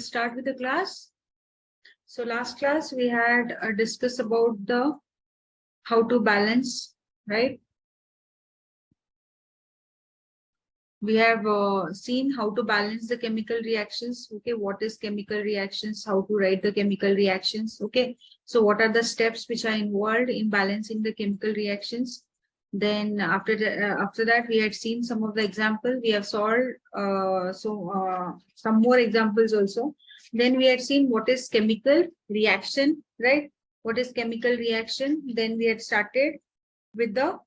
Start with the class. So last class we had discussed about the how to balance, right? We have seen how to balance the chemical reactions. Okay, what is chemical reactions? How to write the chemical reactions? Okay, so what are the steps which are involved in balancing the chemical reactions? Then after that, we had seen some of the examples. We have solved some more examples also. Then we had seen what is chemical reaction, right? What is chemical reaction? Then we had started with the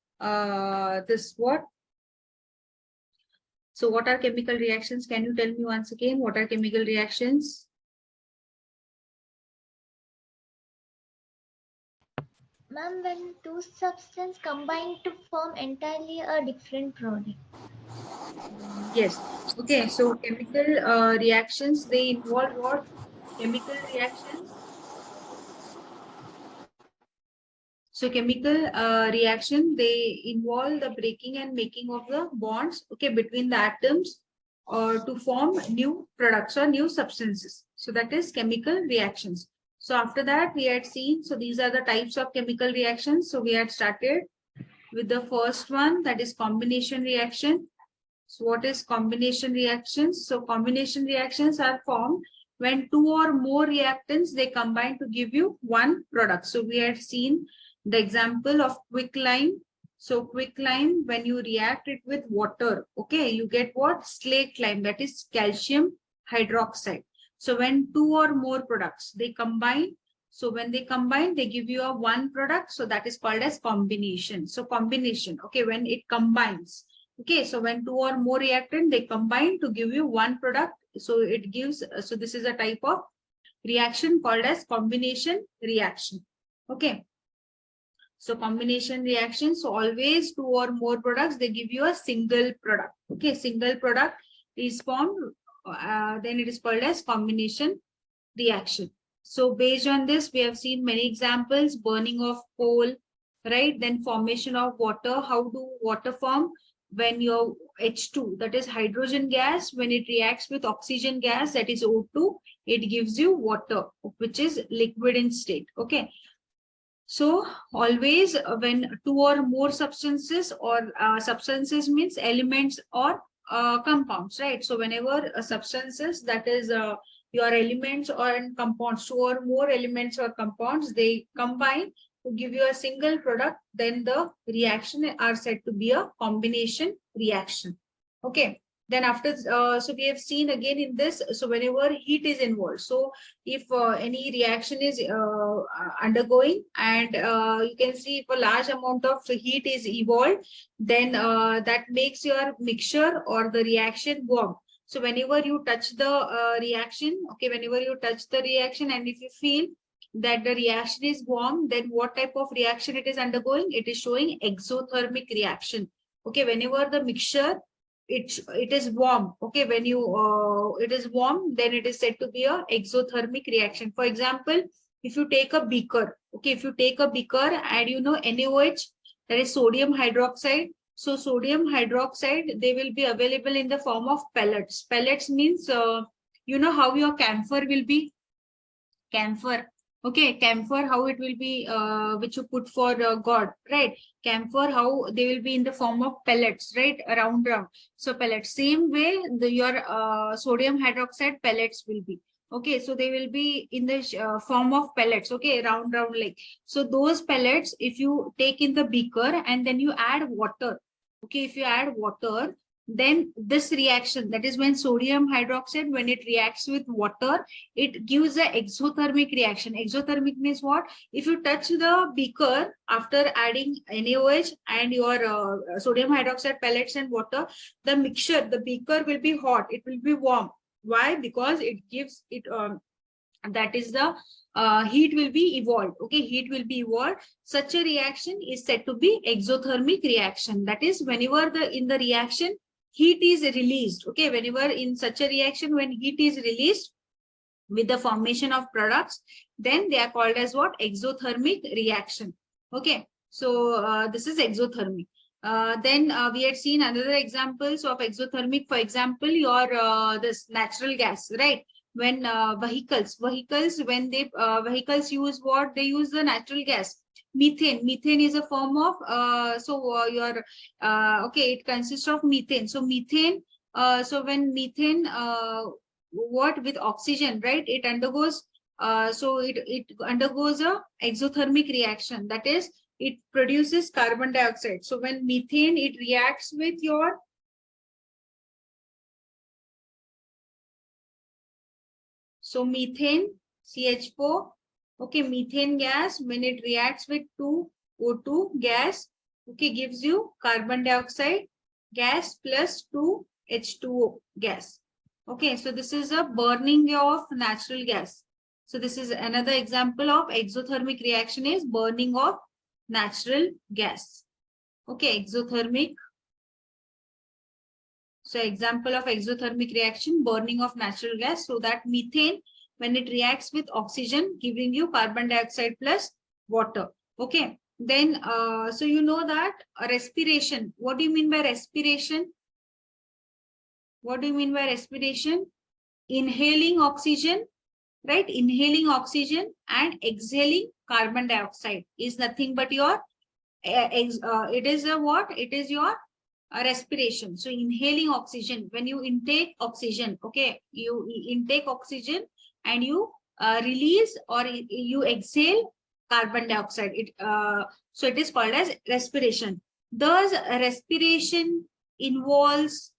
this what. So what are chemical reactions? Can you tell me once again what are chemical reactions? Ma'am, when two substances combine to form entirely a different product. Yes. Okay. So chemical reactions, they involve what? Chemical reactions. So chemical reaction, they involve the breaking and making of the bonds, okay, between the atoms or to form new products or new substances. So that is chemical reactions. So after that, we had seen, so these are the types of chemical reactions. So we had started with the first one, that is combination reaction. So what is combination reactions? So combination reactions are formed when two or more reactants, they combine to give you one product. So we had seen the example of quicklime. So quicklime, when you react it with water, okay, you get what? Slaked lime, that is calcium hydroxide. So when two or more products, they combine. So when they combine, they give you a one product. So that is called as combination. So combination, okay, when it combines. Okay, so when two or more reactant, they combine to give you one product. So it gives, so this is a type of reaction called as combination reaction. Okay. So combination reaction, so always two or more products, they give you a single product. Okay, single product is formed, then it is called as combination reaction. So based on this, we have seen many examples, burning of coal, right? Then formation of water. How do water form? When your H2, that is hydrogen gas, when it reacts with oxygen gas, that is O2, it gives you water, which is liquid in state. Okay. So always when two or more substances or substances means elements or compounds, right? So whenever substances, that is your elements or compounds, two or more elements or compounds, they combine to give you a single product, then the reaction are said to be a combination reaction. Okay. Then after, so we have seen again in this, so whenever heat is involved, so if any reaction is undergoing and you can see if a large amount of heat is evolved, then that makes your mixture or the reaction warm. So whenever you touch the reaction, okay, whenever you touch the reaction and if you feel that the reaction is warm, then what type of reaction it is undergoing? It is showing exothermic reaction. Okay, whenever the mixture it is warm, okay, when you it is warm, then it is said to be a exothermic reaction. For example, if you take a beaker, okay, if you take a beaker and you know NaOH, that is sodium hydroxide. So sodium hydroxide, they will be available in the form of pellets. Pellets means you know how your camphor will be, camphor, okay, camphor, how it will be which you put for god, right? Camphor, how they will be in the form of pellets, right? Round. So pellets, same way your sodium hydroxide pellets will be, okay, so they will be in the form of pellets, okay, round like. So those pellets, if you take in the beaker and then you add water, okay, if you add water, then this reaction, that is when sodium hydroxide, when it reacts with water, it gives a exothermic reaction. Exothermic means what? If you touch the beaker after adding NaOH and your sodium hydroxide pellets and water, the mixture, the beaker will be hot, it will be warm. Why? Because it gives it that is the heat will be evolved, okay, heat will be evolved. Such a reaction is said to be exothermic reaction. That is whenever in the reaction heat is released, okay, whenever in such a reaction when heat is released with the formation of products, then they are called as what? Exothermic reaction. Okay, so this is exothermic. Then we had seen another examples of exothermic. For example, your this natural gas, right? when vehicles when they vehicles use what, they use the natural gas. Methane is a form of your okay, it consists of methane. So methane, so when methane what with oxygen, right, it undergoes it undergoes a exothermic reaction, that is it produces carbon dioxide. So when methane, it reacts with your methane, CH4, okay, methane gas, when it reacts with O2 gas, okay, gives you carbon dioxide gas plus 2H2O gas. Okay, so this is a burning of natural gas. So this is another example of exothermic reaction, is burning of natural gas. Okay, exothermic. So example of exothermic reaction, burning of natural gas. So that methane, when it reacts with oxygen, giving you carbon dioxide plus water. Okay. Then, so you know that respiration. What do you mean by respiration? What do you mean by respiration? Inhaling oxygen, right? Inhaling oxygen and exhaling carbon dioxide is nothing but your, it is a what? It is your respiration. So inhaling oxygen, when you intake oxygen, okay, you intake oxygen and you release or you exhale carbon dioxide. So it is called as respiration. Thus respiration involves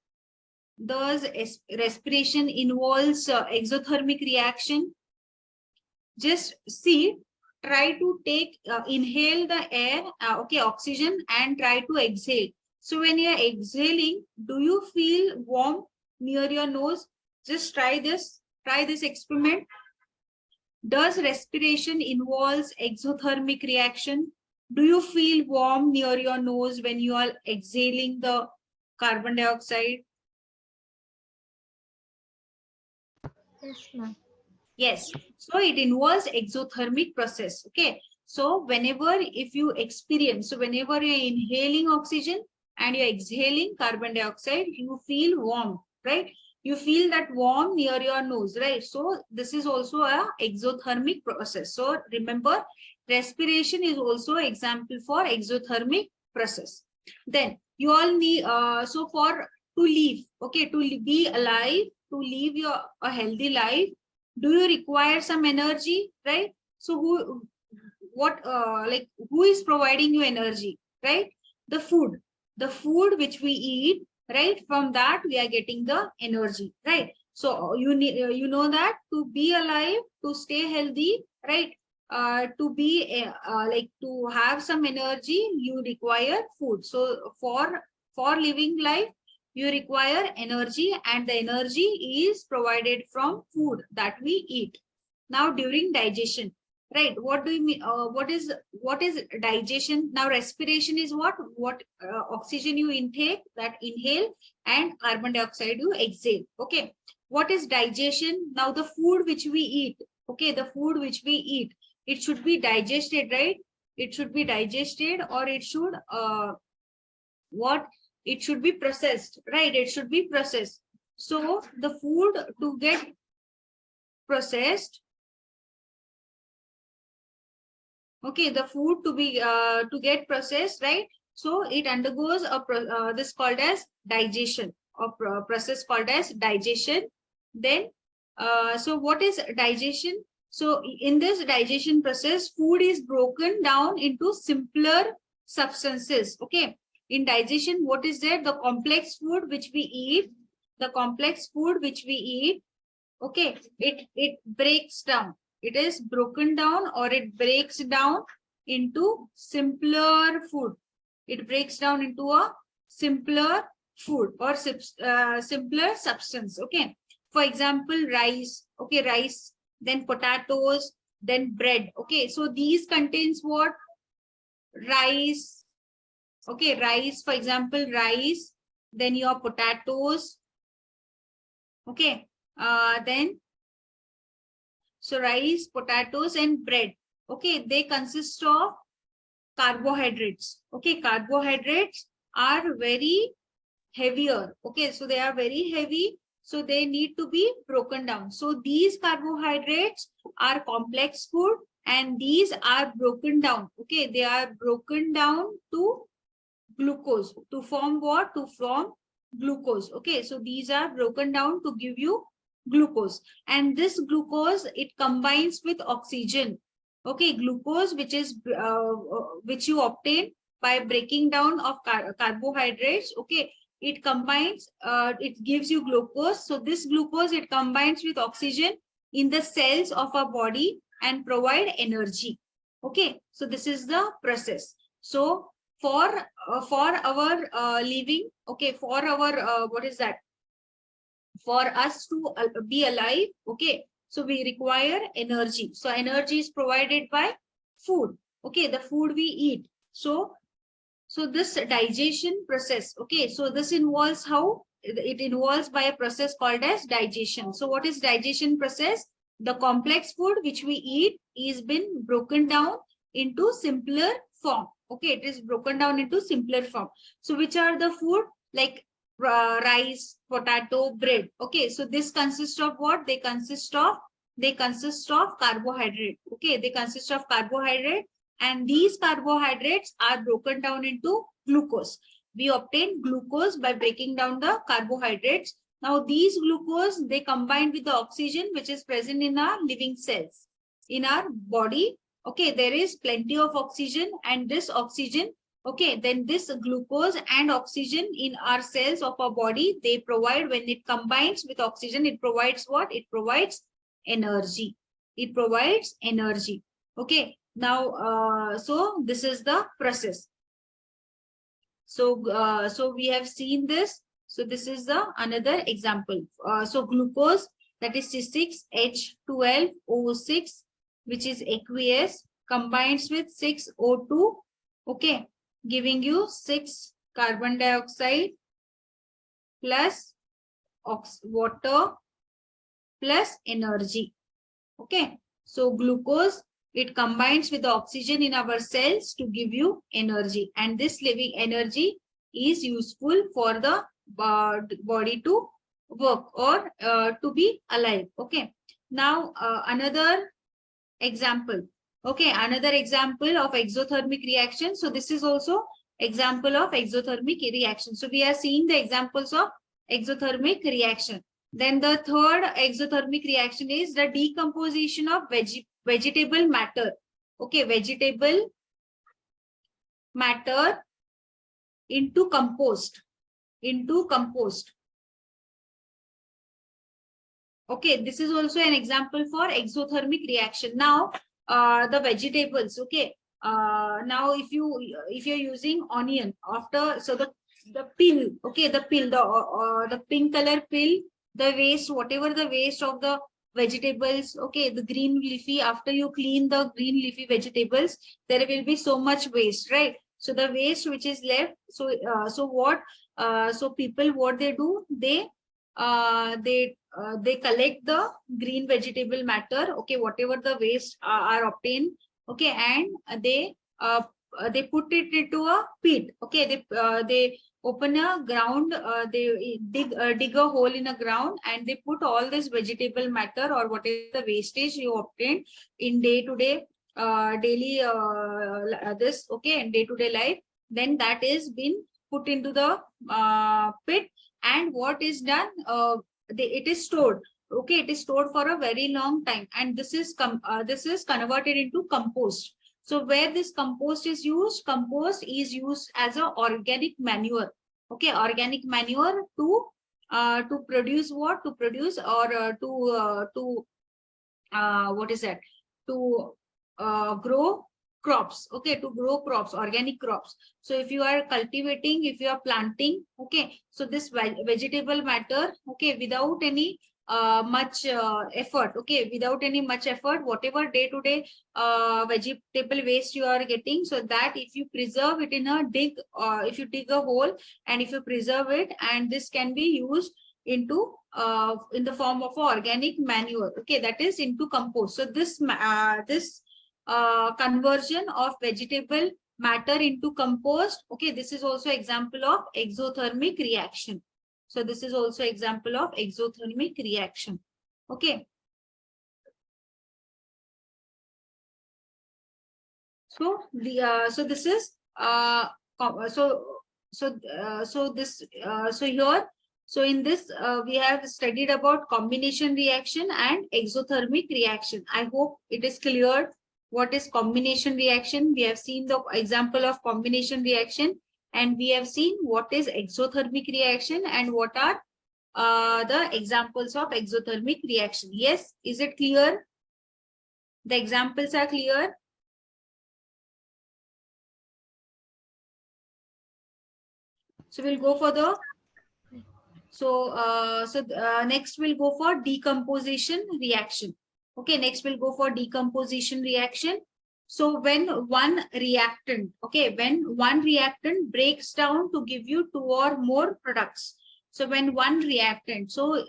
exothermic reaction. Just see, try to take inhale the air, okay, oxygen, and try to exhale. So when you are exhaling, do you feel warm near your nose? Just try this experiment. Does respiration involves exothermic reaction? Do you feel warm near your nose when you are exhaling the carbon dioxide? Yes, ma'am. Yes, so it involves exothermic process. Okay, so whenever if you experience, so whenever you're inhaling oxygen and you're exhaling carbon dioxide, you feel warm, right? You feel that warm near your nose, right? So this is also a exothermic process. So remember, respiration is also example for exothermic process. Then you all need so for to live, okay, to be alive, to live your a healthy life, do you require some energy, right? So who is providing you energy, right? The food which we eat, right? From that we are getting the energy, right? So you need, you know that to be alive, to stay healthy, right, to be like to have some energy, you require food. So for living life, you require energy, and the energy is provided from food that we eat. Now during digestion, right, what do you mean, what is digestion? Now respiration is what oxygen you intake, that inhale, and carbon dioxide you exhale. Okay, what is digestion? Now the food which we eat, okay, the food which we eat, it should be digested, right? It should be digested, or it should what it should be processed, right? It should be processed. So the food to get processed, okay, the food to be to get processed, right? So it undergoes a this called as digestion, or process called as digestion. Then so what is digestion? So in this digestion process, food is broken down into simpler substances. Okay, in digestion, what is there? The complex food which we eat, the complex food which we eat, okay, it breaks down, it is broken down, or it breaks down into simpler food. It breaks down into a simpler food, or simpler substance. Okay, for example, rice, okay, rice, then potatoes, then bread. Okay, so these contains what? Rice, okay, rice, for example, rice, then your potatoes, okay, then so rice, potatoes, and bread, okay, they consist of carbohydrates. Okay, carbohydrates are very heavier. Okay, so they are very heavy. So they need to be broken down. So these carbohydrates are complex food and these are broken down. Okay, they are broken down to glucose to form what? To form glucose. Okay, so these are broken down to give you glucose, and this glucose, it combines with oxygen. Okay, glucose which you obtain by breaking down of carbohydrates. Okay, it combines, it gives you glucose. So this glucose, it combines with oxygen in the cells of our body and provide energy. Okay, so this is the process. So for our living, okay, for our what is that, for us to be alive, okay, so we require energy. So energy is provided by food. Okay, the food we eat. So this digestion process, okay, so this involves how it involves by a process called as digestion. So what is digestion process? The complex food which we eat is been broken down into simpler form. Okay, it is broken down into simpler form. So which are the food? Like rice, potato, bread. Okay, so this consists of what? They consist of carbohydrate. Okay, they consist of carbohydrate, and these carbohydrates are broken down into glucose. We obtain glucose by breaking down the carbohydrates. Now these glucose, they combine with the oxygen which is present in our living cells in our body. Okay, there is plenty of oxygen, and this oxygen, okay, then this glucose and oxygen in our cells of our body, they provide, when it combines with oxygen, it provides what? It provides energy. It provides energy. Okay, now so this is the process. So we have seen this. So this is the another example. So glucose, that is C6H12O6, which is aqueous, combines with 6O2, okay, giving you 6 carbon dioxide plus water plus energy. Okay, so glucose, it combines with the oxygen in our cells to give you energy, and this living energy is useful for the body to work or to be alive. Okay, now another example. Okay, another example of exothermic reaction. So this is also example of exothermic reaction. So we are seeing the examples of exothermic reaction. Then the third exothermic reaction is the decomposition of vegetable matter. Okay, vegetable matter into compost. Okay, this is also an example for exothermic reaction. Now the vegetables, okay, now if you're using onion, after, so the peel, okay, the peel, the pink color peel, the waste, whatever the waste of the vegetables, okay, the green leafy, after you clean the green leafy vegetables, there will be so much waste, right? So the waste which is left, so so people, what they do, they collect the green vegetable matter, okay, whatever the waste are obtained, okay, and they put it into a pit. Okay, they open a ground, they dig a hole in a ground, and they put all this vegetable matter or whatever the wastage you obtained in day-to-day daily this, okay, in day-to-day life, then that is been put into the pit, and what is done, it is stored. Okay, it is stored for a very long time, and this is converted into compost. So where this compost is used as a organic manure. Okay, organic manure to produce what? To produce or to what is that? To grow crops. Okay, to grow crops, organic crops. So if you are cultivating, if you are planting, okay, so this vegetable matter, okay, without any much effort, okay, without any much effort, whatever day-to-day vegetable waste you are getting, so that if you preserve it in a if you dig a hole and if you preserve it, and this can be used into in the form of organic manure, okay, that is into compost. So this conversion of vegetable matter into compost, okay, this is also example of exothermic reaction. So this is also example of exothermic reaction. Okay. So the so this is so here, so in this we have studied about combination reaction and exothermic reaction. I hope it is clear what is combination reaction. We have seen the example of combination reaction, and we have seen what is exothermic reaction and what are the examples of exothermic reaction. Yes, is it clear? The examples are clear. So we'll go for the next we'll go for decomposition reaction. Okay, next we'll go for decomposition reaction. So when one reactant, okay, when one reactant breaks down to give you two or more products. So when one reactant, so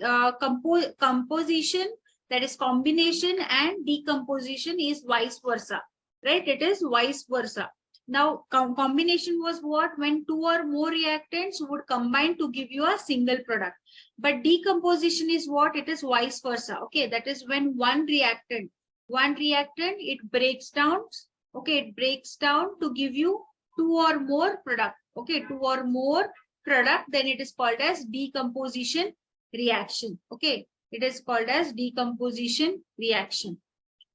composition, that is combination, and decomposition is vice versa, right? It is vice versa. Now, combination was what? When two or more reactants would combine to give you a single product. But decomposition is what? It is vice versa. Okay, that is when one reactant, it breaks down. Okay, it breaks down to give you two or more product. Okay, two or more product, then it is called as decomposition reaction. Okay, it is called as decomposition reaction.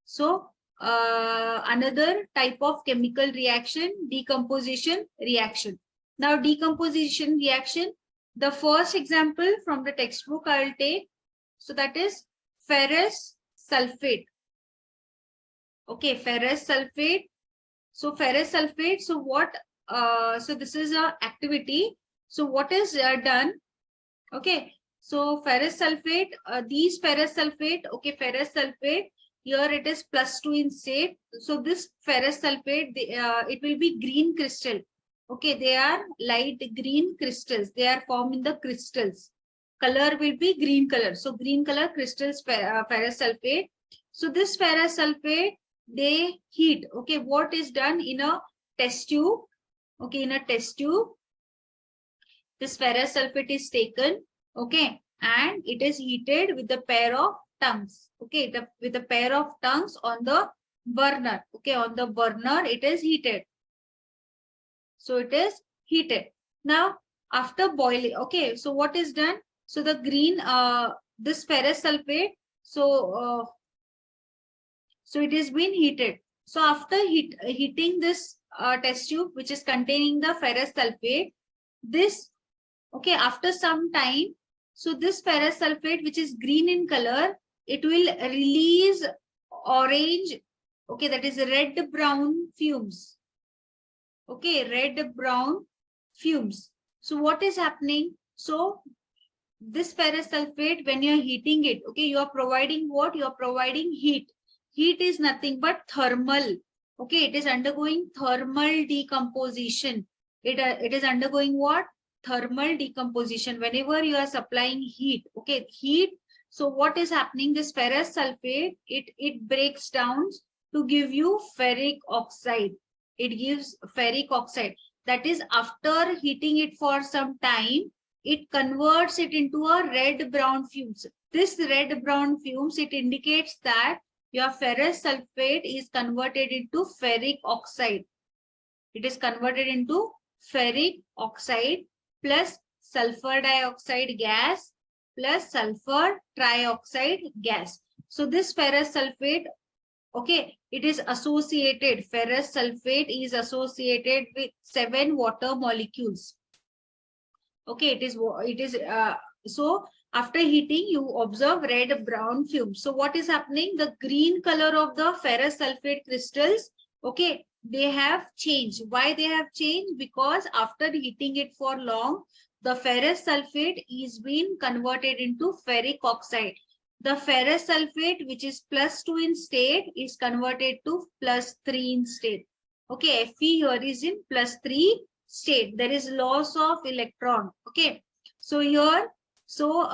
So another type of chemical reaction, decomposition reaction. Now, decomposition reaction, the first example from the textbook I will take. So that is ferrous sulfate. Okay, ferrous sulfate. So ferrous sulfate. So what? So this is a activity. So what is done? Okay. So ferrous sulfate. These ferrous sulfate. Okay, ferrous sulfate. Here it is +2 in state. So this ferrous sulfate, it will be green crystal. Okay, they are light green crystals. They are formed in the crystals. Color will be green color. So green color crystals, ferrous sulfate. So this ferrous sulfate, they heat. Okay, what is done in a test tube? Okay, in a test tube, this ferrous sulfate is taken. Okay, and it is heated with a pair of tongues. Okay, with a pair of tongues on the burner. Okay, on the burner it is heated. So it is heated. Now after boiling, okay, so what is done? So the green, this ferrous sulfate, so it is been heated. So after heating this test tube, which is containing the ferrous sulfate, this, okay, after some time, so this ferrous sulfate, which is green in color, it will release orange, okay, that is red brown fumes. Okay, red brown fumes. So what is happening? So this ferrous sulfate, when you are heating it, okay, you are providing what? You are providing heat. Heat is nothing but thermal. Okay, it is undergoing thermal decomposition. It is undergoing what? Thermal decomposition. Whenever you are supplying heat, okay, heat. So what is happening? This ferrous sulfate, it breaks down to give you ferric oxide. It gives ferric oxide. That is, after heating it for some time, it converts it into a red-brown fumes. This red-brown fumes, it indicates that your ferrous sulfate is converted into ferric oxide. It is converted into ferric oxide plus sulfur dioxide gas plus sulfur trioxide gas. So this ferrous sulfate, okay, it is associated, ferrous sulfate is associated with 7 water molecules. Okay, it is so after heating, you observe red brown fumes. So what is happening? The green color of the ferrous sulfate crystals, okay, they have changed. Why they have changed? Because after heating it for long, the ferrous sulfate is being converted into ferric oxide. The ferrous sulfate, which is +2 in state, is converted to +3 in state. Okay, Fe here is in +3 state. There is loss of electron. Okay, so here, so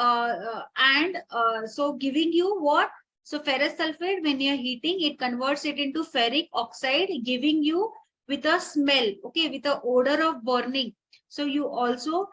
so giving you what? So ferrous sulfate, when you are heating, it converts it into ferric oxide, giving you with a smell. Okay, with the odor of burning. So you also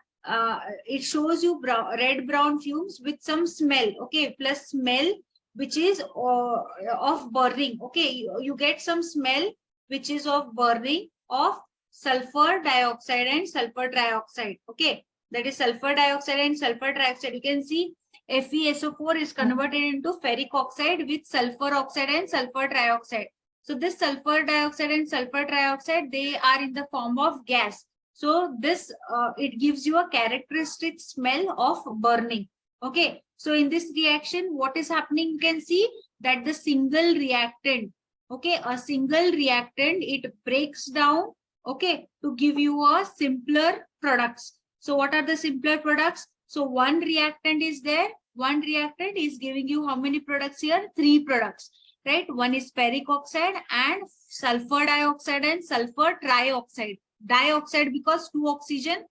it shows you red brown fumes with some smell, okay, plus smell which is of burning, okay. You get some smell which is of burning of sulfur dioxide and sulfur trioxide, okay. That is sulfur dioxide and sulfur trioxide. You can see FeSO4 is converted into ferric oxide with sulfur oxide and sulfur trioxide. So this sulfur dioxide and sulfur trioxide, they are in the form of gas. So this it gives you a characteristic smell of burning, okay. So in this reaction, what is happening? You can see that the single reactant, okay, a single reactant, it breaks down, okay, to give you a simpler products. So what are the simpler products? So one reactant is there. One reactant is giving you how many products here? 3 products, right? One is ferric oxide and sulfur dioxide and sulfur trioxide. Dioxide because 2 oxygen,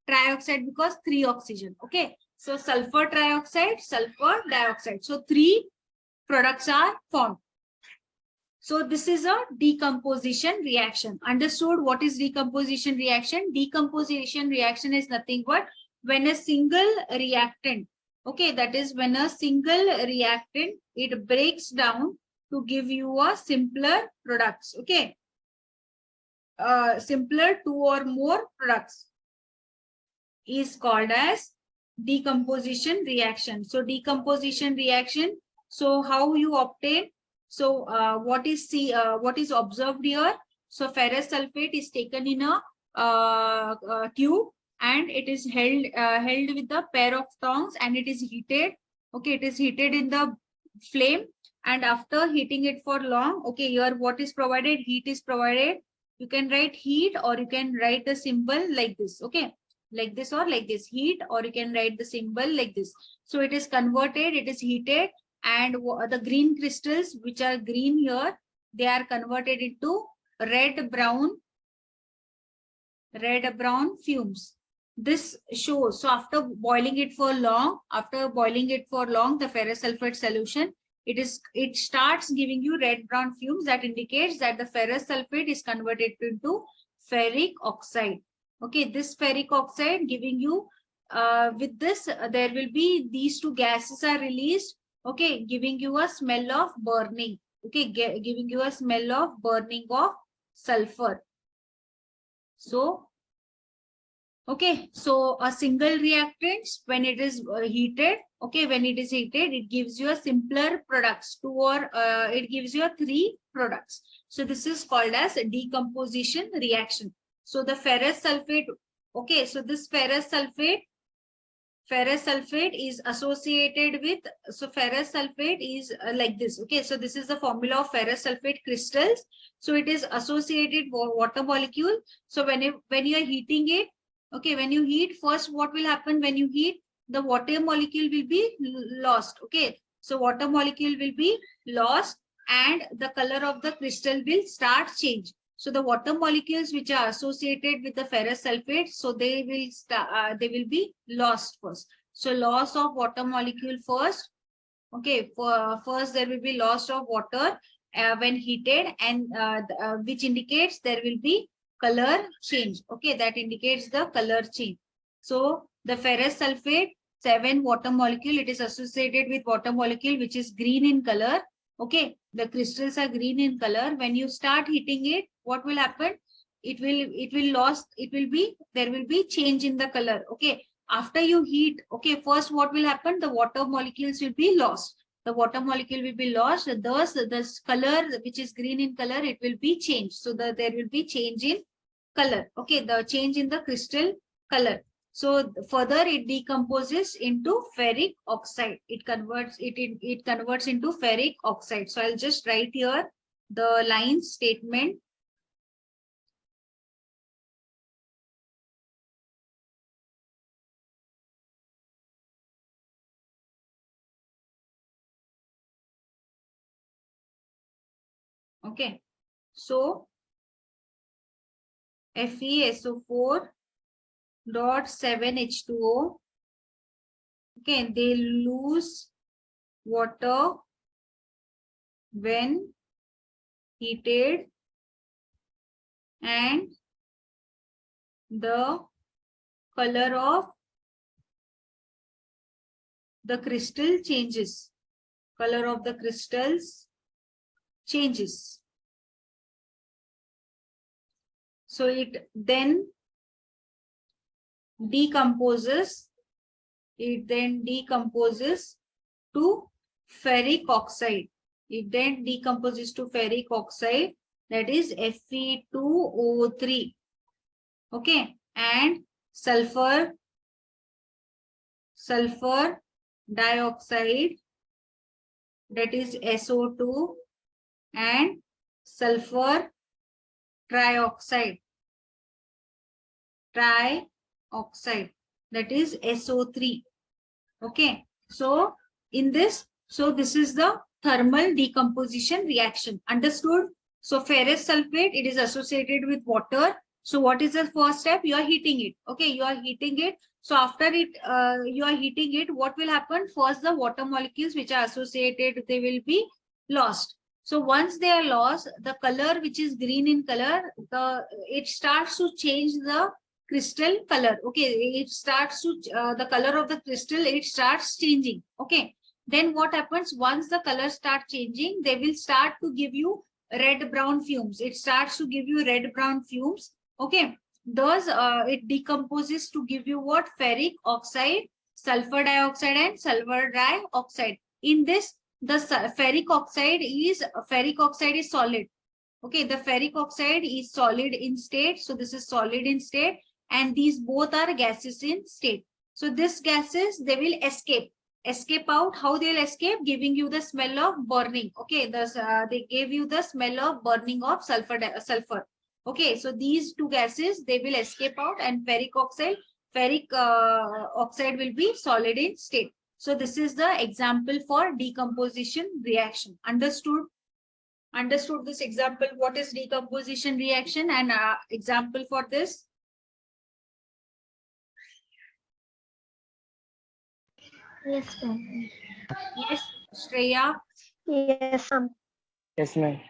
trioxide because 3 oxygen, okay. So sulfur trioxide, sulfur dioxide. So 3 products are formed. So this is a decomposition reaction. Understood what is decomposition reaction? Decomposition reaction is nothing but when a single reactant, okay, that is when a single reactant, it breaks down to give you a simpler products, okay. Simpler 2 or more products is called as decomposition reaction. So decomposition reaction, so how you obtain? So what is observed here? So ferrous sulfate is taken in a tube and it is held with a pair of tongs and it is heated, okay. It is heated in the flame, and after heating it for long, okay, here what is provided? Heat is provided. You can write heat or you can write the symbol like this, okay, like this or like this, heat, or you can write the symbol like this. So it is converted, it is heated, and the green crystals which are green here, they are converted into red brown fumes. This shows, so after boiling it for long, the ferrous sulfate solution, it starts giving you red brown fumes. That indicates that the ferrous sulfate is converted into ferric oxide, okay. This ferric oxide giving you with this there will be these 2 gases are released, okay, giving you a smell of burning, okay, giving you a smell of burning of sulfur. So okay, so a single reactant, when it is heated, okay, when it is heated, it gives you a simpler products, 2 or it gives you a 3 products. So this is called as a decomposition reaction. So the ferrous sulfate, okay, so this ferrous sulfate is associated with, so ferrous sulfate is like this, okay. So this is the formula of ferrous sulfate crystals. So it is associated with water molecule. So when you are heating it, okay, when you heat, first what will happen? When you heat, the water molecule will be lost, okay. So water molecule will be lost and the color of the crystal will start change. So the water molecules which are associated with the ferrous sulfate, so they will be lost first. So loss of water molecule first, okay. First there will be loss of water when heated, and which indicates there will be color change, okay. That indicates the color change. So the ferrous sulfate 7 water molecule, it is associated with water molecule which is green in color, okay. The crystals are green in color. When you start heating it, what will happen? There will be change in the color, okay. After you heat, okay, first what will happen? The water molecules will be lost. The water molecule will be lost. Thus, the color which is green in color, it will be changed. So there will be change in color, okay, the change in the crystal color. So further it decomposes into ferric oxide. It converts into ferric oxide. So I'll just write here the line statement. Okay, so FeSO4 dot 7H2O, okay, they lose water when heated and the color of the crystal changes. Color of the crystals changes. So it then decomposes. It then decomposes to ferric oxide. It then decomposes to ferric oxide, that is Fe2O3. Okay, and sulfur dioxide, that is SO2, and sulfur trioxide, that is SO3. Okay, so in this, so this is the thermal decomposition reaction. Understood? So ferrous sulfate, it is associated with water. So what is the first step? You are heating it. Okay, you are heating it. So after it, you are heating it, what will happen? First, the water molecules which are associated, they will be lost. So once they are lost, the color which is green in color, it starts to change the crystal color. Okay, it starts to the color of the crystal, it starts changing. Okay, then what happens? Once the color start changing, they will start to give you red brown fumes. It starts to give you red brown fumes. Okay, thus it decomposes to give you what? Ferric oxide, sulfur dioxide, and sulfur dioxide. In this, the ferric oxide is solid. Okay, the ferric oxide is solid in state. So this is solid in state, and these both are gases in state. So these gases, they will escape out. How they will escape? Giving you the smell of burning. Okay, thus they gave you the smell of burning of sulfur. Okay, so these two gases, they will escape out, and ferric oxide will be solid in state. So this is the example for decomposition reaction. Understood? Understood this example? What is decomposition reaction, and example for this? Yes, ma'am. Yes, Shreya. Yes, ma'am. Yes, ma'am.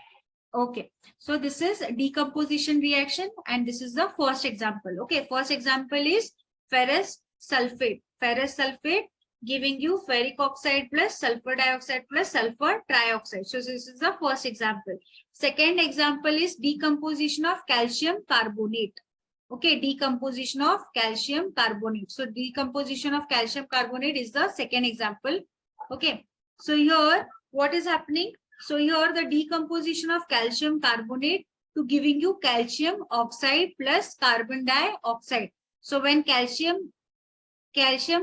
Okay, so this is decomposition reaction, and this is the first example. Okay, first example is ferrous sulfate. Ferrous sulfate giving you ferric oxide plus sulfur dioxide plus sulfur trioxide. So this is the first example. Second example is decomposition of calcium carbonate. Okay, decomposition of calcium carbonate. So decomposition of calcium carbonate is the second example. Okay, so here what is happening? So here the decomposition of calcium carbonate to giving you calcium oxide plus carbon dioxide. So when calcium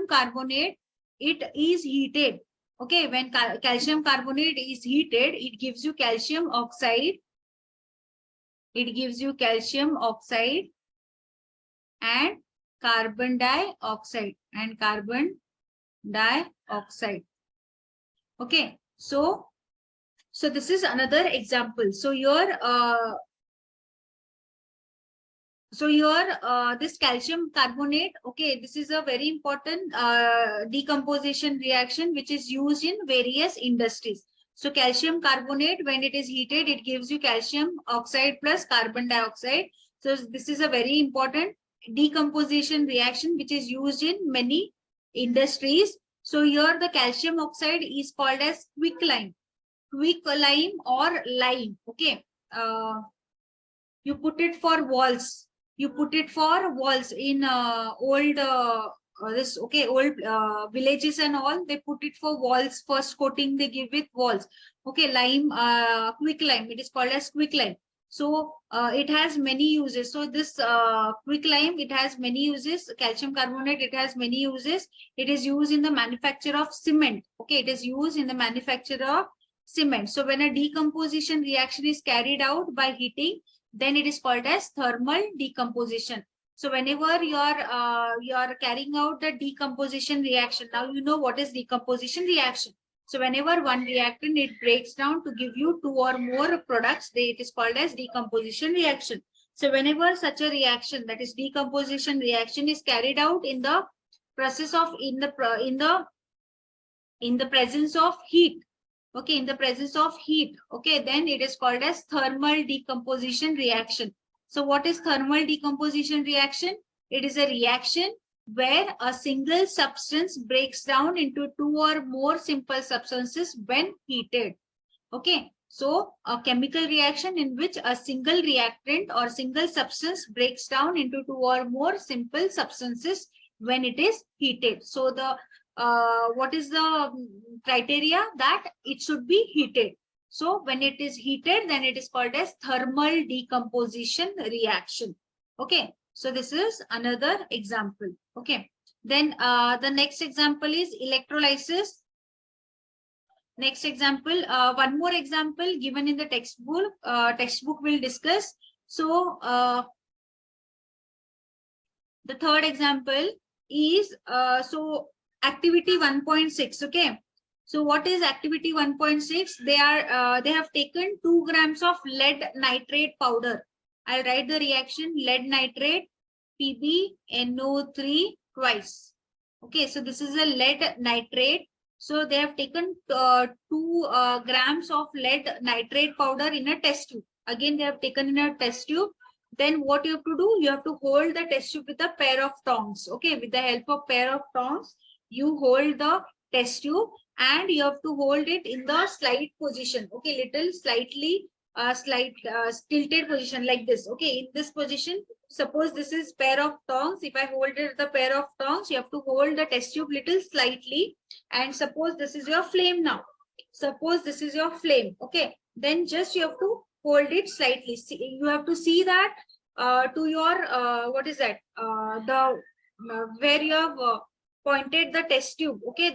carbonate, it is heated. Okay, when calcium carbonate is heated, it gives you calcium oxide. It gives you calcium oxide and carbon dioxide Okay, so this is another example. So here this calcium carbonate, okay, this is a very important decomposition reaction which is used in various industries. So calcium carbonate, when it is heated, it gives you calcium oxide plus carbon dioxide. So this is a very important decomposition reaction which is used in many industries. So here the calcium oxide is called as quicklime or lime. Okay, you put it for walls. You put it for walls in old villages and all. They put it for walls. First coating they give it walls. Okay, lime, quicklime. It is called as quicklime. So it has many uses. So this quicklime, it has many uses. Calcium carbonate, it has many uses. It is used in the manufacture of cement. Okay, it is used in the manufacture of cement. So when a decomposition reaction is carried out by heating, then it is called as thermal decomposition. So whenever you are carrying out the decomposition reaction, now you know what is decomposition reaction. So whenever one reactant, it breaks down to give you two or more products, it is called as decomposition reaction. So whenever such a reaction, that is decomposition reaction, is carried out in the process of in the presence of heat. Okay, in the presence of heat. Okay, then it is called as thermal decomposition reaction. So what is thermal decomposition reaction? It is a reaction where a single substance breaks down into two or more simple substances when heated. Okay, so a chemical reaction in which a single reactant or single substance breaks down into two or more simple substances when it is heated. So the what is the criteria? That it should be heated. So when it is heated, then it is called as thermal decomposition reaction. Okay, so this is another example. Okay, then the next example is electrolysis. Next example, one more example given in the textbook. Textbook will discuss. So the third example is so activity 1.6. Okay. So what is activity 1.6? They have taken 2 grams of lead nitrate powder. I'll write the reaction: lead nitrate PbNO3 twice. Okay, so this is a lead nitrate. So they have taken 2 grams of lead nitrate powder in a test tube. Again, they have taken in a test tube. Then what you have to do? You have to hold the test tube with a pair of tongs. Okay, with the help of pair of tongs, you hold the test tube and you have to hold it in the slide position. Okay, little slightly tilted position like this. Okay, in this position, suppose this is pair of tongs. If I hold it the pair of tongs, you have to hold the test tube little slightly. And suppose this is your flame now. Suppose this is your flame. Okay, then just you have to hold it slightly. See, you have to see that to your what is that? Where you have pointed the test tube. Okay,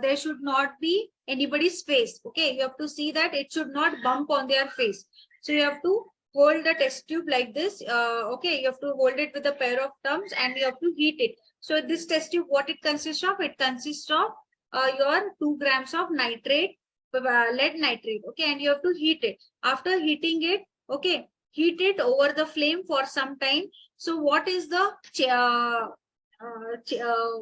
there should not be anybody's face. Okay, you have to see that it should not bump on their face. So you have to hold the test tube like this. Okay, you have to hold it with a pair of thumbs and you have to heat it. So this test tube, what it consists of? It consists of your 2 grams of nitrate, lead nitrate. Okay, and you have to heat it. After heating it, okay, heat it over the flame for some time. So what is the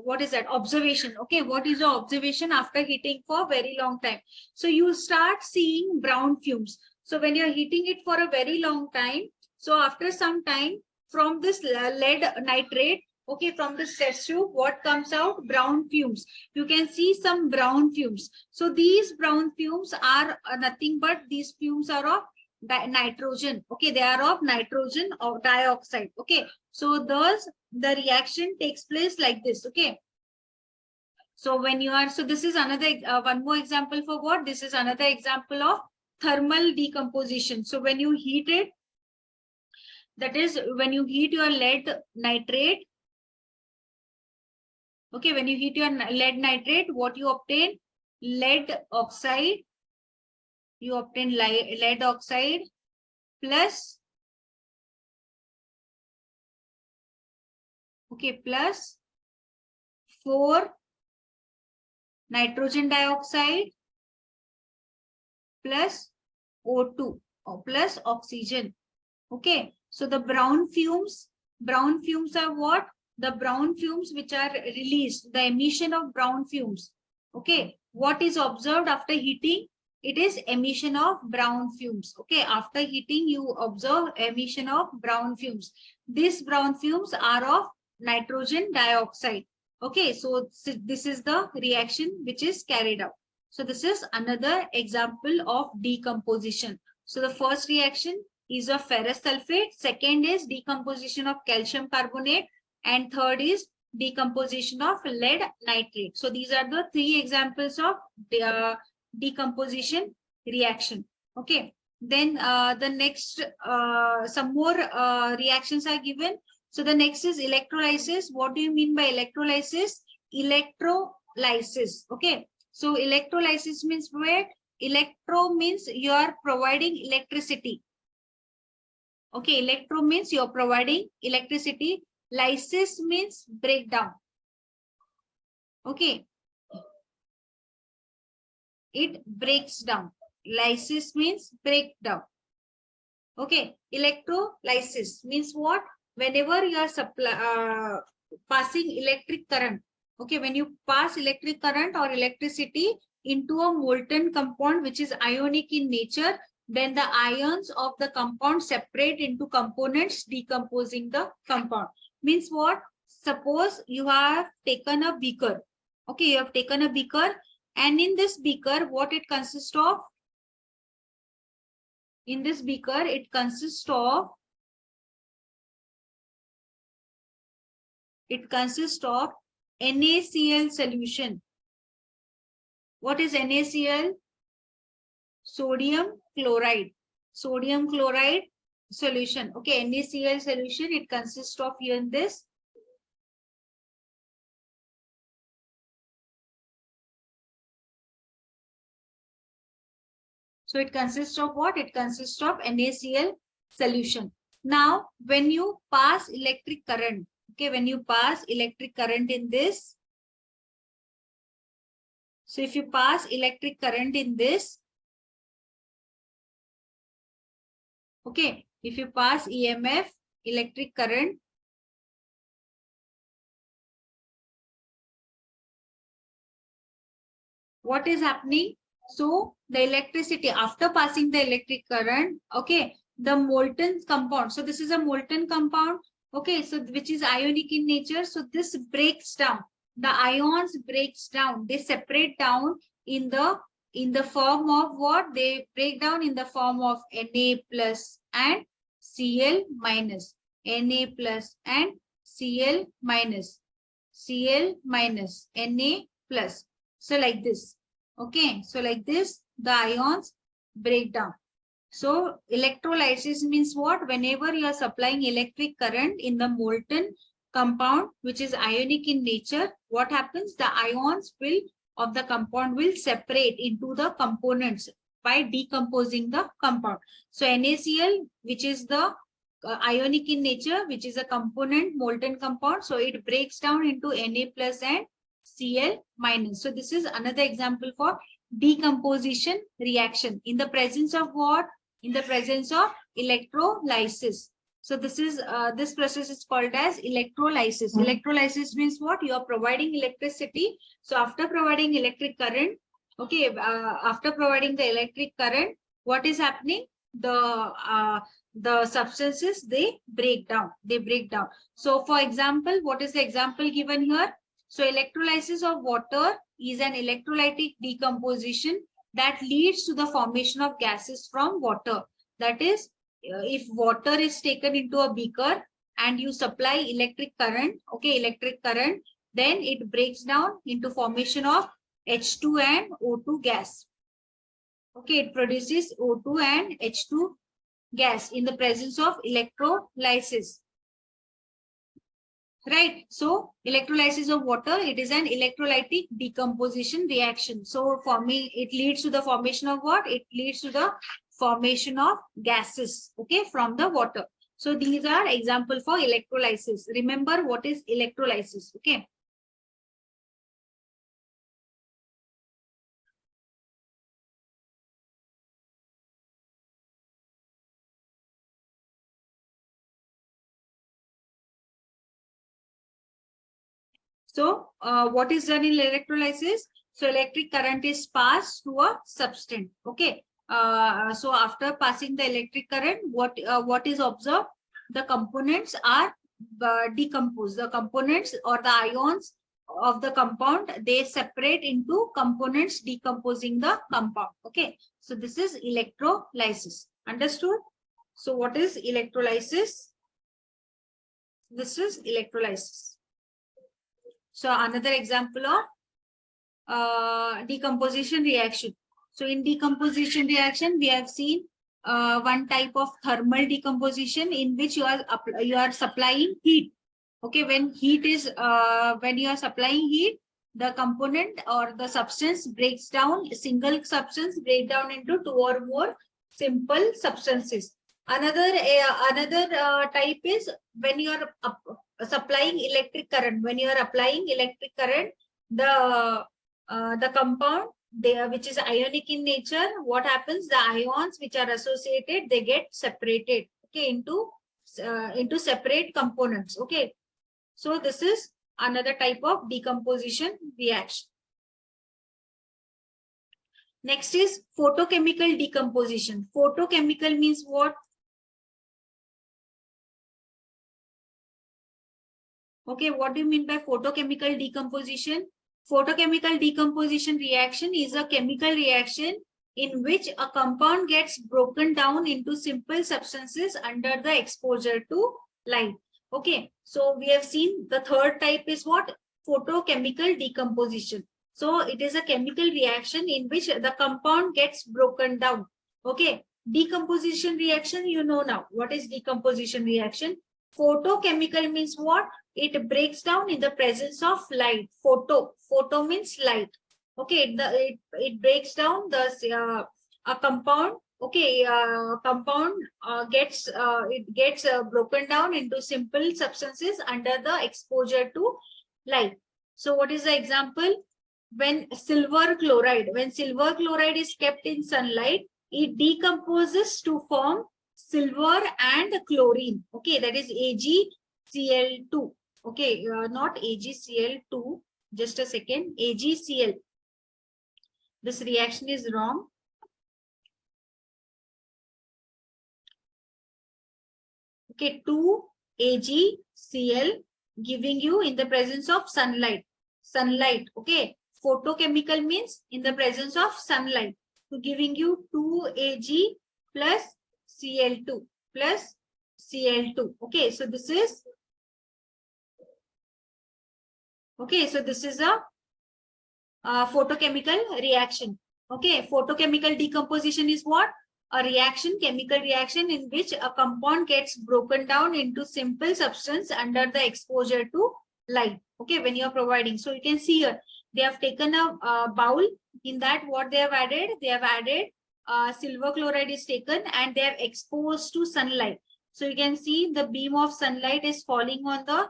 what is that observation? Okay, what is the observation after heating for very long time? So you start seeing brown fumes. So when you're heating it for a very long time, so after some time from this lead nitrate, okay, from this test tube, what comes out? Brown fumes. You can see some brown fumes. So these brown fumes are nothing but these fumes are of nitrogen. Okay, they are of nitrogen or dioxide. Okay, so thus the reaction takes place like this. Okay, so when you are, so this is another one more example for what? This is another example of thermal decomposition. So when you heat it, that is when you heat your lead nitrate. Okay, when you heat your lead nitrate, what you obtain? Lead oxide. You obtain lead oxide plus, okay, plus 4 nitrogen dioxide plus O2 or plus oxygen. Okay, so the brown fumes are what? The brown fumes which are released, the emission of brown fumes. Okay, what is observed after heating? It is emission of brown fumes. Okay, after heating, you observe emission of brown fumes. These brown fumes are of nitrogen dioxide. Okay, so this is the reaction which is carried out. So this is another example of decomposition. So the first reaction is of ferrous sulfate, second is decomposition of calcium carbonate, and third is decomposition of lead nitrate. So these are the 3 examples of decomposition reaction. Okay, then the next some more reactions are given. So the next is electrolysis. What do you mean by electrolysis? Electrolysis. Okay, so electrolysis means where? Electro means you are providing electricity. Okay, electro means you're providing electricity. Lysis means breakdown. Okay, it breaks down. Lysis means breakdown. Okay, electrolysis means what? Whenever you are passing electric current. Okay, when you pass electric current or electricity into a molten compound which is ionic in nature, then the ions of the compound separate into components, decomposing the compound. Means what? suppose you have taken a beaker. Okay, you have taken a beaker, and in this beaker, what it consists of? In this beaker, it consists of NaCl solution. What is NaCl? Sodium chloride. Sodium chloride solution. Okay, NaCl solution, it consists of here in this. So it consists of what? It consists of NaCl solution. Now, when you pass electric current, okay, when you pass electric current in this, so if you pass electric current in this, okay, if you pass EMF, electric current, what is happening? So the electricity, after passing the electric current, okay, the molten compound. So this is a molten compound, okay, so which is ionic in nature. So this breaks down. The ions breaks down. They separate down in the form of what? They break down in the form of Na plus and Cl minus. Na plus and Cl minus. Cl minus. Na plus. So like this. Okay, so like this, the ions break down. So electrolysis means what? Whenever you are supplying electric current in the molten compound, which is ionic in nature, what happens? The ions will of the compound will separate into the components by decomposing the compound. So NaCl, which is the ionic in nature, which is a component molten compound, so it breaks down into Na plus and Cl minus. So this is another example for decomposition reaction in the presence of what? In the presence of electrolysis. So this is this process is called as electrolysis. Electrolysis means what? You are providing electricity. So after providing electric current, okay, after providing the electric current, what is happening? The substances, they break down. They break down. So for example, what is the example given here? So electrolysis of water is an electrolytic decomposition that leads to the formation of gases from water. That is, if water is taken into a beaker and you supply electric current, okay, electric current, then it breaks down into formation of H2 and O2 gas. Okay, it produces O2 and H2 gas in the presence of electrolysis. Right. So electrolysis of water, it is an electrolytic decomposition reaction. So for me, it leads to the formation of what? It leads to the formation of gases, okay, from the water. So these are example for electrolysis. Remember what is electrolysis, okay? So what is done in electrolysis? So electric current is passed to a substance, okay? So after passing the electric current, what is observed? The components are decomposed. The components or the ions of the compound, they separate into components, decomposing the compound. Okay, so this is electrolysis. Understood? So what is electrolysis? This is electrolysis. So another example of decomposition reaction. So in decomposition reaction, we have seen one type of thermal decomposition in which you are supplying heat. Okay, when heat is when you are supplying heat, the component or the substance breaks down. A single substance break down into two or more simple substances. Another type is when you are supplying electric current. When you are applying electric current, the compound which is ionic in nature, what happens? The ions which are associated, they get separated, okay, into separate components. Okay, so this is another type of decomposition reaction. Next is photochemical decomposition. Photochemical means what? Okay, what do you mean by photochemical decomposition? Photochemical decomposition reaction is a chemical reaction in which a compound gets broken down into simple substances under the exposure to light. Okay, so we have seen the third type is what? Photochemical decomposition. So it is a chemical reaction in which the compound gets broken down. Okay, decomposition reaction, you know now. What is decomposition reaction? Photochemical means what? It breaks down in the presence of light. Photo means light. Okay, it breaks down the a compound. Okay, compound gets broken down into simple substances under the exposure to light. So what is the example? When silver chloride is kept in sunlight, it decomposes to form silver and chlorine. Okay, that is AgCl2. Okay, not AgCl2. Just a second. AgCl. This reaction is wrong. Okay, 2AgCl giving you in the presence of sunlight. Okay, photochemical means in the presence of sunlight. So giving you 2Ag plus Cl2 plus Cl2. Okay, so this is a photochemical reaction. Okay, photochemical decomposition is what? A reaction, chemical reaction in which a compound gets broken down into simple substance under the exposure to light. Okay, when you are providing. So you can see here, they have taken a bowl. In that, what they have added? They have added silver chloride is taken and they are exposed to sunlight. So you can see the beam of sunlight is falling on the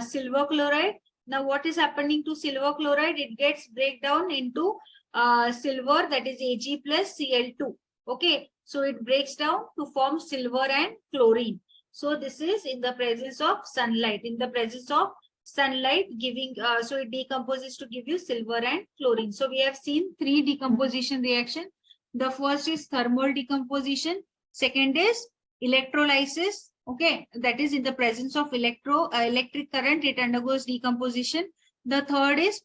silver chloride. Now, what is happening to silver chloride? It gets break down into silver, that is Ag plus Cl2. Okay, so it breaks down to form silver and chlorine. So this is in the presence of sunlight. In the presence of sunlight giving, so it decomposes to give you silver and chlorine. So we have seen 3 decomposition reaction. The first is thermal decomposition. Second is electrolysis. Okay, that is in the presence of electric current, it undergoes decomposition. The third is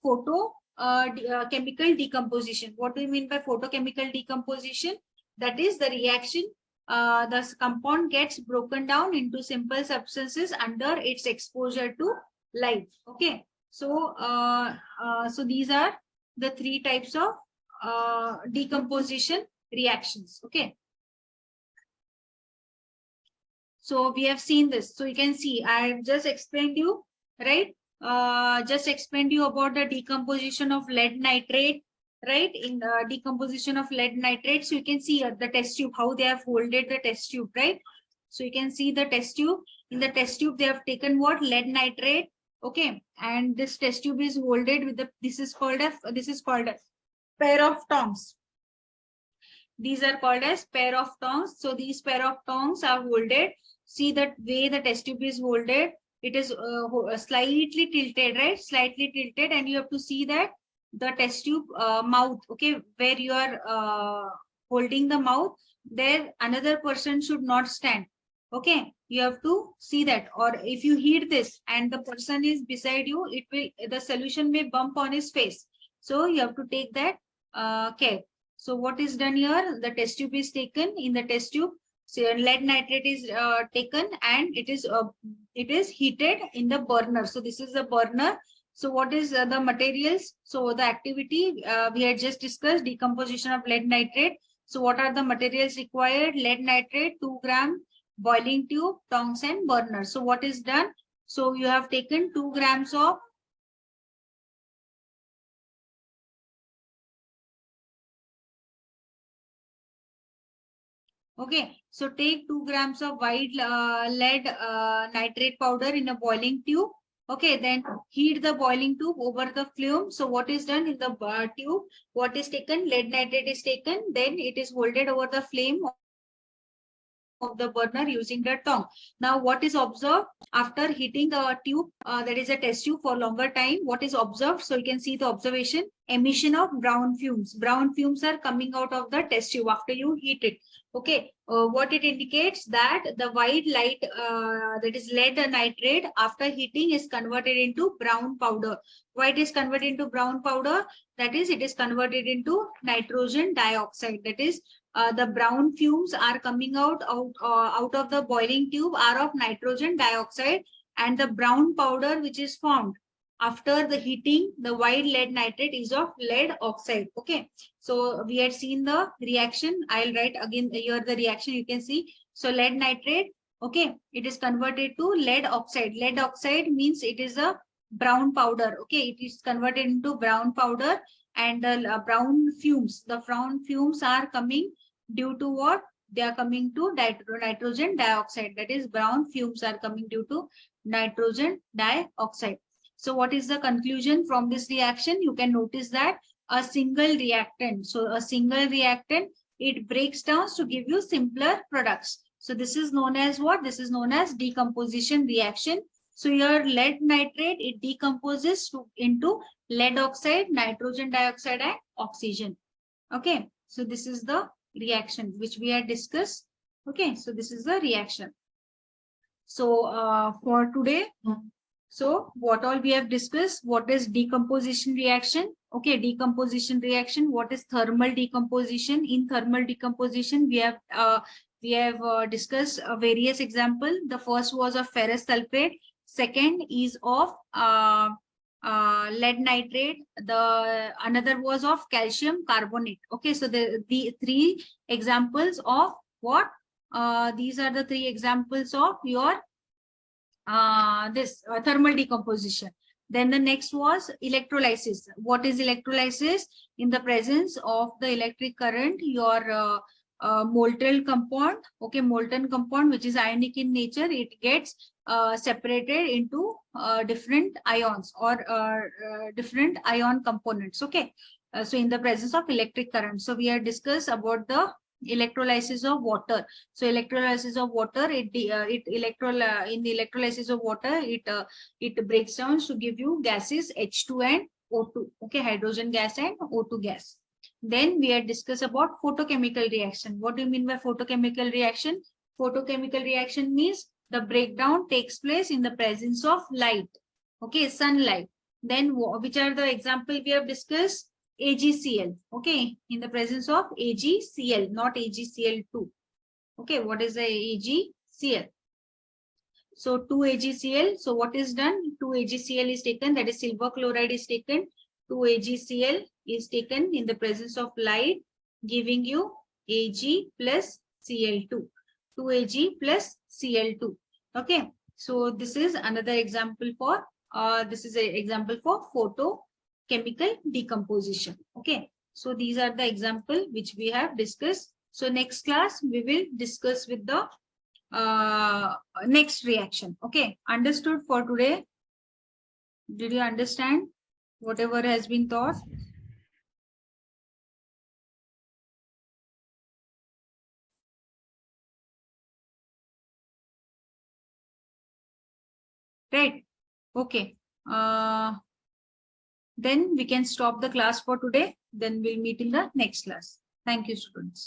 chemical decomposition. What do you mean by photochemical decomposition? That is the reaction. The compound gets broken down into simple substances under its exposure to light. Okay, so so these are the 3 types of decomposition reactions. Okay. So we have seen this. So you can see I have just explained you, right? Just explained you about the decomposition of lead nitrate, right? In the decomposition of lead nitrate, so you can see the test tube, how they have folded the test tube, right? So you can see the test tube. In the test tube, they have taken what? Lead nitrate. Okay, and this test tube is molded with the, this is called a pair of tongs. These are called as pair of tongs. So these pair of tongs are molded. See that way the test tube is molded. It is slightly tilted, right? Slightly tilted, and you have to see that the test tube mouth, okay, where you are holding the mouth, there another person should not stand. Okay, you have to see that. Or if you heat this and the person is beside you, it will, the solution may bump on his face. So you have to take that care. So what is done here? The test tube is taken. In the test tube, so lead nitrate is taken and it is heated in the burner. So this is the burner. So what is the materials? So the activity we had just discussed, decomposition of lead nitrate. So what are the materials required? Lead nitrate, 2 gram, boiling tube, tongs and burner. So what is done? So you have taken 2 grams of okay, so take 2 grams of white lead nitrate powder in a boiling tube. Okay, then heat the boiling tube over the flame. So what is done in the tube? What is taken? Lead nitrate is taken. Then it is molded over the flame of the burner using the tongue. Now, what is observed after heating the tube, that is a test tube for longer time, what is observed? So you can see the observation, emission of brown fumes. Brown fumes are coming out of the test tube after you heat it. Okay, what it indicates that the white light, that is lead nitrate, after heating is converted into brown powder. Why it is converted into brown powder? That is, it is converted into nitrogen dioxide. That is, the brown fumes are coming out of the boiling tube are of nitrogen dioxide, and the brown powder which is formed after the heating the white lead nitrate is of lead oxide. Okay, so we had seen the reaction. I'll write again here the reaction, you can see. So lead nitrate, okay, it is converted to lead oxide. Lead oxide means it is a brown powder. Okay, it is converted into brown powder, and the brown fumes, the brown fumes are coming due to what? They are coming to nitrogen dioxide. That is, brown fumes are coming due to nitrogen dioxide. So what is the conclusion from this reaction? You can notice that a single reactant, so a single reactant, it breaks down to give you simpler products. So this is known as what? This is known as decomposition reaction. So your lead nitrate, it decomposes into lead oxide, nitrogen dioxide, and oxygen. Okay, so this is the reaction which we had discussed. Okay, so this is the reaction. So for today, so what all we have discussed, what is decomposition reaction? Okay, decomposition reaction, what is thermal decomposition? In thermal decomposition, we have discussed various examples. The first was of ferrous sulfate. Second is of lead nitrate. The another was of calcium carbonate. Okay, so the three examples of what? These are the three examples of your thermal decomposition. Then the next was electrolysis. What is electrolysis? In the presence of the electric current, your molten compound, okay, molten compound which is ionic in nature, it gets separated into different ions or different ion components. Okay, so in the presence of electric current. So we have discussed about the electrolysis of water. So electrolysis of water, in the electrolysis of water, it breaks down to give you gases H2 and O2. Okay, hydrogen gas and O2 gas. Then we had discussed about photochemical reaction. What do you mean by photochemical reaction? Photochemical reaction means the breakdown takes place in the presence of light. Okay, sunlight. Then which are the example we have discussed? AgCl. Okay, in the presence of AgCl, not AgCl2. Okay, what is the AgCl? So 2AgCl. So what is done? 2AgCl is taken, that is silver chloride is taken. 2AgCl is taken in the presence of light, giving you Ag plus Cl2. 2Ag plus Cl2. Okay, so this is another example for this is an example for photochemical decomposition. Okay, so these are the example which we have discussed. So next class we will discuss with the next reaction. Okay, understood for today? Did you understand whatever has been taught? Right. Okay. Then we can stop the class for today. Then we'll meet in the next class. Thank you, students.